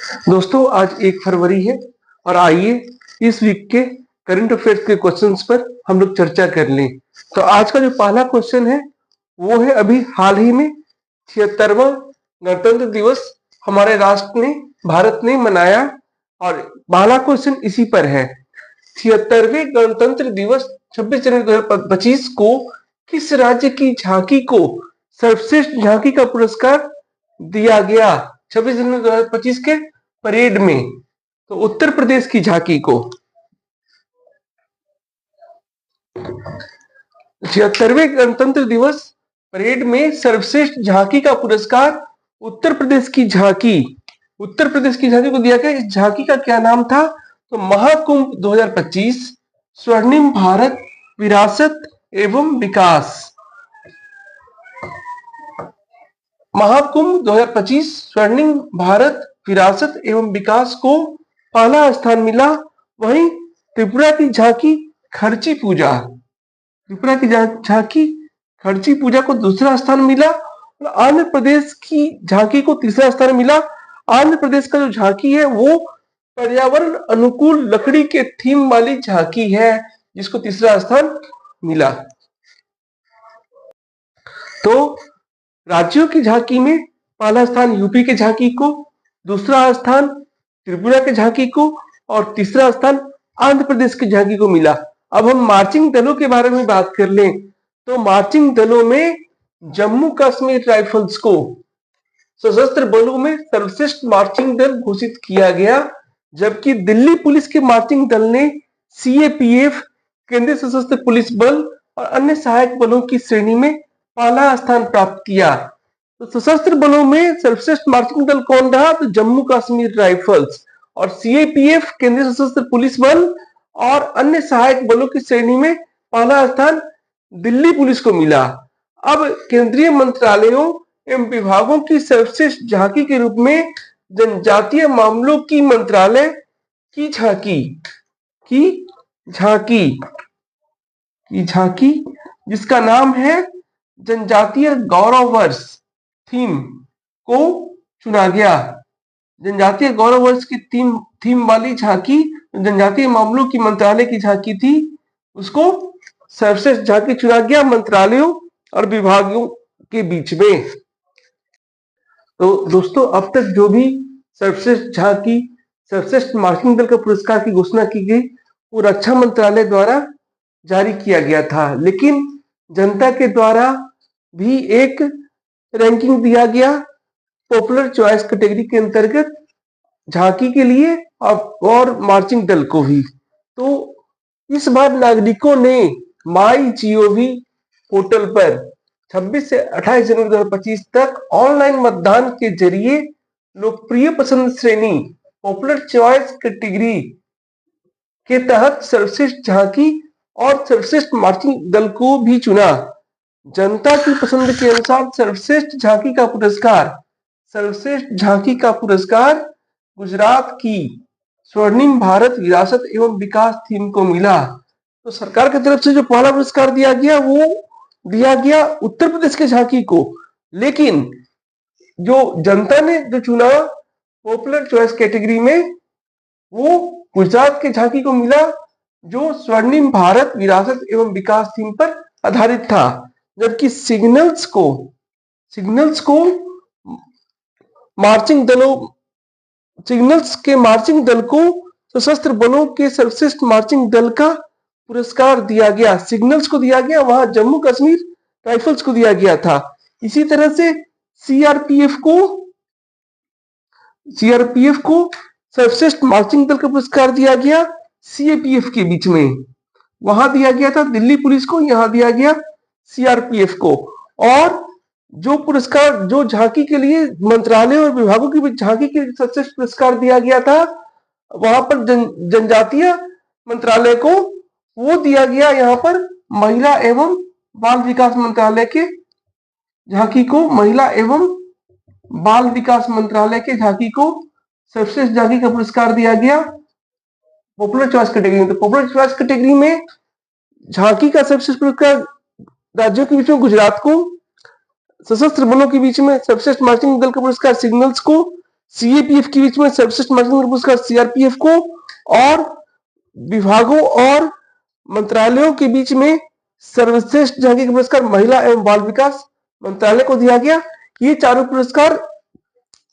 दोस्तों आज 1 फरवरी है और आइए इस वीक के करंट अफेयर्स के क्वेश्चंस पर हम लोग चर्चा कर लें। तो आज का जो पहला क्वेश्चन है वो है अभी हाल ही में 76वां गणतंत्र दिवस हमारे राष्ट्र ने भारत ने मनाया और पहला क्वेश्चन इसी पर है। 76वें गणतंत्र दिवस 26 जनवरी 2025 को किस राज्य की झांकी को सर्वश्रेष्ठ झांकी का पुरस्कार दिया गया? 26 जनवरी 2025 के परेड में तो उत्तर प्रदेश की झांकी को। 76वें गणतंत्र दिवस परेड में सर्वश्रेष्ठ झांकी का पुरस्कार उत्तर प्रदेश की झांकी को दिया गया। इस झांकी का क्या नाम था? तो महाकुंभ 2025 स्वर्णिम भारत विरासत एवं विकास। महाकुंभ 2025 स्वर्णिम भारत विरासत एवं विकास को पहला स्थान मिला। वहीं त्रिपुरा की झांकी खर्ची पूजा को दूसरा स्थान मिला और आंध्र प्रदेश की झांकी को तीसरा स्थान मिला। आंध्र प्रदेश का जो झांकी है वो पर्यावरण अनुकूल लकड़ी के थीम वाली झांकी है जिसको तीसरा स्थान मिला। तो राज्यों की झांकी में पहला स्थान यूपी के झांकी को, दूसरा स्थान त्रिपुरा के झांकी को और तीसरा स्थान आंध्र प्रदेश की झांकी को मिला। अब हम मार्चिंग दलों के बारे में बात कर लें तो मार्चिंग दलों में जम्मू कश्मीर राइफल्स को सशस्त्र बलों में सर्वश्रेष्ठ मार्चिंग दल घोषित किया गया, जबकि दिल्ली पुलिस के मार्चिंग दल ने सीएपीएफ केंद्रीय सशस्त्र पुलिस बल और अन्य सहायक बलों की श्रेणी में पहला स्थान प्राप्त किया। तो सशस्त्र बलों में सर्वश्रेष्ठ मार्चिंग दल कौन रहा? तो जम्मू कश्मीर राइफल्स और सीएपीएफ केंद्रीय सशस्त्र पुलिस बल और अन्य सहायक बलों की श्रेणी में पहला स्थान दिल्ली पुलिस को मिला। अब केंद्रीय मंत्रालयों एवं विभागों की सर्वश्रेष्ठ झांकी के रूप में जनजातीय मामलों की मंत्रालय की झांकी जिसका नाम है जनजातीय गौरव वर्ष थीम को चुना गया। जनजातीय गौरव वर्ष की थीम वाली झांकी जनजातीय मामलों की मंत्रालय की झांकी थी, उसको सर्वश्रेष्ठ झांकी चुना गया मंत्रालयों और विभागों के बीच में। तो दोस्तों अब तक जो भी सर्वश्रेष्ठ झांकी सर्वश्रेष्ठ मार्चिंग दल का पुरस्कार की घोषणा की गई वो रक्षा मंत्रालय द्वारा जारी किया गया था, लेकिन जनता के द्वारा भी एक रैंकिंग दिया गया पॉपुलर चॉइस कैटेगरी के अंतर्गत झांकी के लिए और मार्चिंग दल को भी। तो इस बार नागरिकों ने माई जीओवी पोर्टल पर 26 से 28 जनवरी 2025 तक ऑनलाइन मतदान के जरिए लोकप्रिय पसंद श्रेणी पॉपुलर चॉइस कैटेगरी के तहत सर्वश्रेष्ठ झांकी और सर्वश्रेष्ठ मार्चिंग दल को भी चुना। जनता की पसंद के अनुसार सर्वश्रेष्ठ झांकी का पुरस्कार गुजरात की स्वर्णिम भारत विरासत एवं विकास थीम को मिला। तो सरकार की तरफ से जो पहला पुरस्कार दिया गया वो दिया गया उत्तर प्रदेश के झांकी को, लेकिन जो जनता ने जो चुना पॉपुलर चॉइस कैटेगरी में वो गुजरात के झांकी को मिला जो स्वर्णिम भारत विरासत एवं विकास थीम पर आधारित था, जबकि सिग्नल्स को मार्चिंग दल को सशस्त्र बलों के सर्वश्रेष्ठ मार्चिंग दल का पुरस्कार दिया गया। सिग्नल्स को दिया गया, वहां जम्मू कश्मीर राइफल्स को दिया गया था। इसी तरह से सीआरपीएफ को सर्वश्रेष्ठ मार्चिंग दल का पुरस्कार दिया गया सीएपीएफ के बीच में, वहां दिया गया था दिल्ली पुलिस को, यहां दिया गया सीआरपीएफ को। और जो पुरस्कार जो झांकी के लिए मंत्रालय और विभागों की झांकी के सर्वश्रेष्ठ पुरस्कार दिया गया था वहां पर जनजातीय मंत्रालय को वो दिया गया, यहाँ पर महिला एवं बाल विकास मंत्रालय के झांकी को झांकी को सर्वश्रेष्ठ झांकी का पुरस्कार दिया गया पॉपुलर चॉइस कैटेगरी में। तो पॉपुलर चॉइस कैटेगरी में झांकी का सर्वश्रेष्ठ पुरस्कार राज्यों के बीच में गुजरात को, सशस्त्र बलों के बीच में सर्वश्रेष्ठ मार्चिंग दल का पुरस्कार सिग्नल्स को, सीएपीएफ के बीच में सर्वश्रेष्ठ मार्गदर्शन पुरस्कार सीआरपीएफ को, और विभागों और मंत्रालयों के बीच में सर्वश्रेष्ठ झांकी का पुरस्कार महिला एवं बाल विकास मंत्रालय को दिया गया। ये चारों पुरस्कार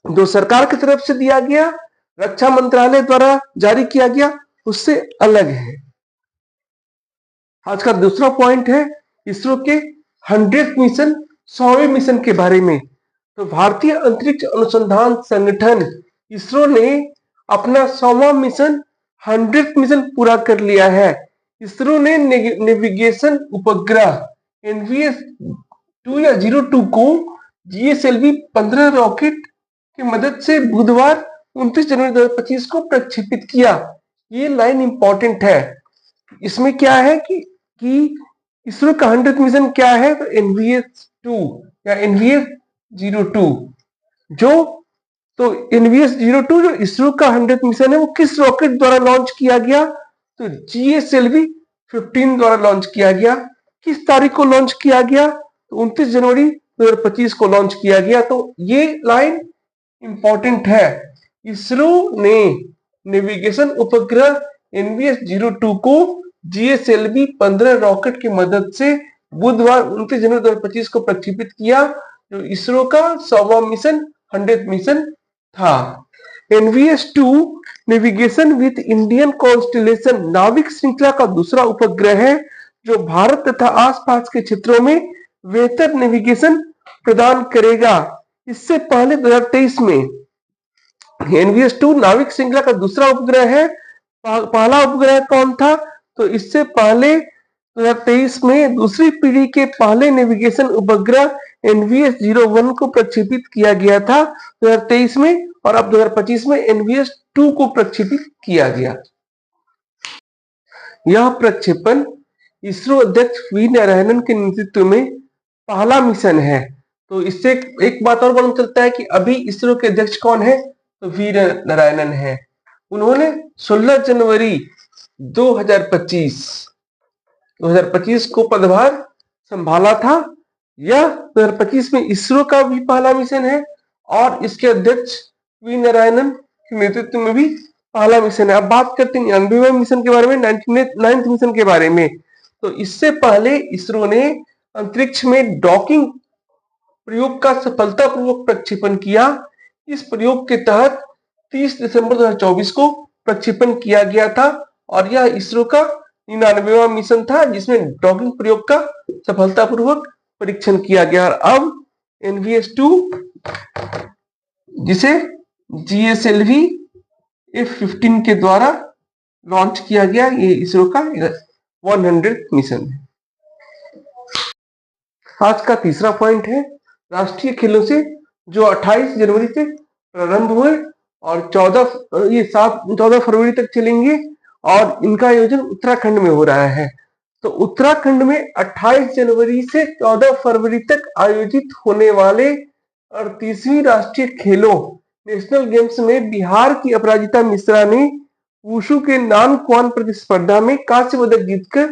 जो सरकार की तरफ से दिया गया, रक्षा मंत्रालय द्वारा जारी किया गया, उससे अलग है। आज का दूसरा पॉइंट है इसरो के 100th मिशन, 100वें मिशन के बारे में। तो भारतीय अंतरिक्ष अनुसंधान संगठन इसरो ने अपना 100वां मिशन, 100th मिशन पूरा कर लिया है। इसरो ने नेविगेशन उपग्रह NVS-2 या 02 को GSLV 15 रॉकेट की मदद से बुधवार 29 जनवरी 2025 को प्रक्षेपित किया। ये लाइन इंपॉर्टेंट है। इसमें क्या है कि इसरो का 100th मिशन क्या है, तो NVS-2 या NVS-02 तो NVS-02 जो इसरो का 100th मिशन है, वो किस रॉकेट द्वारा लॉन्च किया गया, तो GSLV 15 द्वारा लॉन्च किया गया। किस तारीख को लॉन्च किया गया, तो 29 जनवरी 2025 को लॉन्च किया गया। तो ये लाइन इंपॉर्टेंट है। इसरो ने नेविगेशन उपग्रह NVS-02 को GSLV 15 रॉकेट की मदद से बुधवार 29 जनवरी 2025 को प्रक्षेपित किया, जो इसरो का 100वां मिशन, 100th मिशन था। NVS-2 navigation with Indian constellation नाविक श्रृंखला का दूसरा उपग्रह है, जो भारत तथा आसपास के क्षेत्रों में बेहतर नेविगेशन प्रदान करेगा। इससे पहले 2023 में NVS-2 नाविक श्रृंखला का दूसरा उपग्रह है। पहला उपग्रह कौन था, तो इससे पहले 2023 में दूसरी पीढ़ी के पहले नेविगेशन उपग्रह NVS-01 को प्रक्षेपित किया गया था 2023 में, और अब 2025 में NVS-2 को प्रक्षेपित किया गया। यह प्रक्षेपण इसरो अध्यक्ष वी नारायणन के नेतृत्व में पहला मिशन है। तो इससे एक बात और मालूम चलता है कि अभी इसरो के अध्यक्ष कौन है, तो वी नारायणन है। उन्होंने 16 जनवरी 2025 को पदभार संभाला था। यह 2025 में इसरो का भी पहला मिशन है, और इसके अध्यक्ष वी नारायणन के नेतृत्व में भी पहला मिशन है। अब बात करते हैं 99वें मिशन के बारे में, 99th मिशन के बारे में। तो इससे पहले इसरो ने अंतरिक्ष में डॉकिंग प्रयोग का सफलतापूर्वक प्रक्षेपण किया। इस प्रयोग के तहत 30 दिसंबर 2024 को प्रक्षेपण किया गया था, और यह इसरो का 99वां मिशन था, जिसमें डॉकिंग प्रयोग का सफलतापूर्वक परीक्षण किया गया। और अब NVS-2 जिसे GSLV F15 के द्वारा लॉन्च किया गया, ये इसरो का 100th मिशन है। आज का तीसरा पॉइंट है राष्ट्रीय खेलों से, जो 28 जनवरी से प्रारंभ हुए और 14 फरवरी तक चलेंगे, और इनका आयोजन उत्तराखंड में हो रहा है। तो उत्तराखंड में 28 जनवरी से 14 फरवरी तक आयोजित होने वाले 38वीं राष्ट्रीय खेलों नेशनल गेम्स में बिहार की अपराजिता मिश्रा ने वुशु के नॉन क्वान प्रतिस्पर्धा में कांस्य पदक जीतकर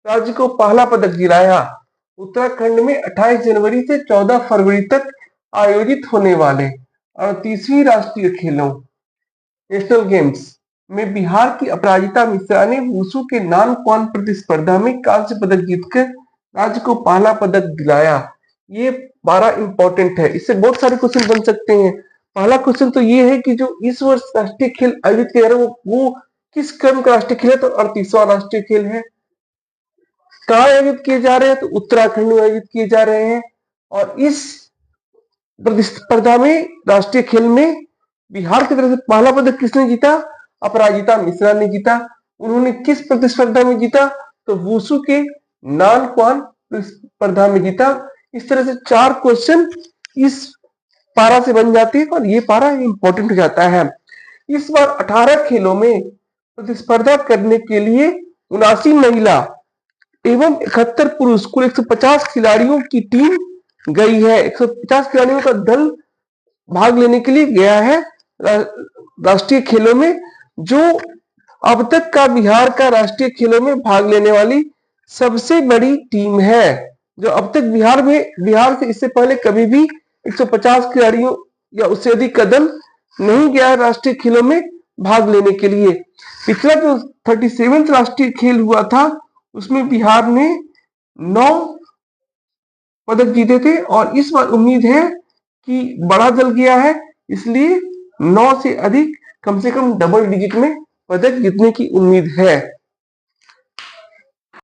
राज्य को पहला पदक दिलाया। उत्तराखंड में 28 जनवरी से 14 फरवरी तक आयोजित होने वाले 38वीं राष्ट्रीय खेलों नेशनल गेम्स में बिहार की अपराजिता मिश्रा ने वुशु के नॉन क्वान प्रतिस्पर्धा में कांस्य पदक जीतकर राज्य को पहला पदक दिलाया। ये 12 इंपॉर्टेंट है। इससे बहुत सारे क्वेश्चन बन सकते हैं। पहला क्वेश्चन तो ये है कि जो इस वर्ष राष्ट्रीय खेल आयोजित किया जा रहा है वो किस क्रम का राष्ट्रीय खेल है, तो 38वां राष्ट्रीय खेल है। कहाँ आयोजित किए जा रहे हैं, तो उत्तराखंड में आयोजित किए जा रहे हैं। और इस प्रतिस्पर्धा में, राष्ट्रीय खेल में बिहार की तरफ से पहला पदक किसने जीता, अपराजिता मिश्रा ने जीता। उन्होंने किस प्रतिस्पर्धा में जीता, तो वुशु के नॉन क्वान प्रतिस्पर्धा में जीता। इस तरह से 4 क्वेश्चन इस पारा से बन जाती है, और ये पारा इंपॉर्टेंट हो जाता है। इस बार 18 खेलों में प्रतिस्पर्धा करने के लिए 79 महिला एवं 71 पुरुष कुल 150 खिलाड़ियों की टीम गई है। 150 खिलाड़ियों का दल भाग लेने के लिए गया है राष्ट्रीय खेलों में, जो अब तक का बिहार का राष्ट्रीय खेलों में भाग लेने वाली सबसे बड़ी टीम है। जो अब तक बिहार से इससे पहले कभी भी 150 खिलाड़ियों या उससे अधिक का दल नहीं गया राष्ट्रीय खेलों में भाग लेने के लिए। पिछला जो 37वां राष्ट्रीय खेल हुआ था उसमें बिहार ने 9 पदक जीते थे और इस बार उम्मीद है कि बड़ा दल गया है, इसलिए 9 से अधिक कम से कम डबल डिजिट में पदक जीतने की उम्मीद है।